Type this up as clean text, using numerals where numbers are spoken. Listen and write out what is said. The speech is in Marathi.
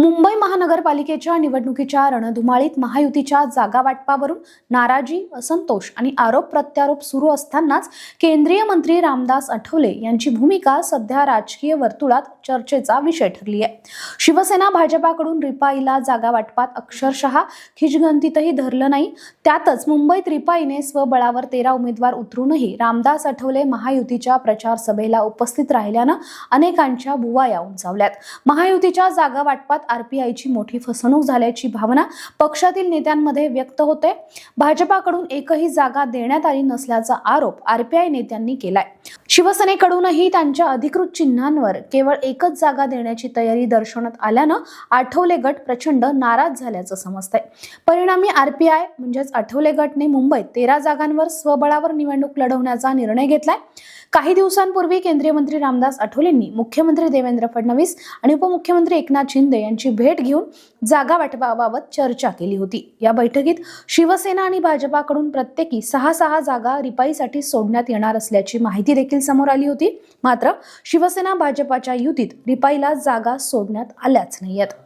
मुंबई महानगरपालिकेच्या निवडणुकीच्या रणधुमाळीत महायुतीच्या जागा वाटपावरून नाराजी, असंतोष आणि आरोप प्रत्यारोप सुरू असतानाच केंद्रीय मंत्री रामदास आठवले यांची भूमिका सध्या राजकीय वर्तुळात चर्चेचा विषय ठरली आहे। शिवसेना भाजपाकडून रिपाईला जागा वाटपात अक्षरशः खिचगंतीतही धरलं नाही। त्यातच मुंबईत रिपाईने स्वबळावर 13 उमेदवार उतरूनही रामदास आठवले महायुतीच्या प्रचार सभेला उपस्थित राहिल्यानं अनेकांच्या भुवया उंचावल्यात। महायुतीच्या जागा वाटपात आरपीआयची मोठी फसवणूक झाल्याची भावना पक्षातील नेत्यांमध्ये व्यक्त होते। भाजपाकडून एकही जागा देण्यात आली नसल्याचा आरोप आरपीआय नेत्यांनी केलाय। शिवसेनेकडूनही त्यांच्या अधिकृत चिन्हांवर केवळ एकच जागा देण्याची तयारी दर्शवण्यात आल्यानं आठवले गट प्रचंड नाराज झाल्याचं समजतंय। परिणामी आरपीआय म्हणजेच आठवले गटने मुंबईत 13 जागांवर स्वबळावर निवडणूक लढवण्याचा निर्णय घेतलाय। काही दिवसांपूर्वी केंद्रीय मंत्री रामदास आठवलेंनी मुख्यमंत्री देवेंद्र फडणवीस आणि उपमुख्यमंत्री एकनाथ शिंदे यांची भेट घेऊन जागा वाटपाबाबत चर्चा केली होती। या बैठकीत शिवसेना आणि भाजपाकडून प्रत्येकी 6 जागा रिपाईसाठी सोडण्यात येणार असल्याची माहिती देखील समोर आली होती। मात्र शिवसेना भाजपाच्या युतीत रिपाईला जागा सोडण्यात आल्याच नाहीयेत।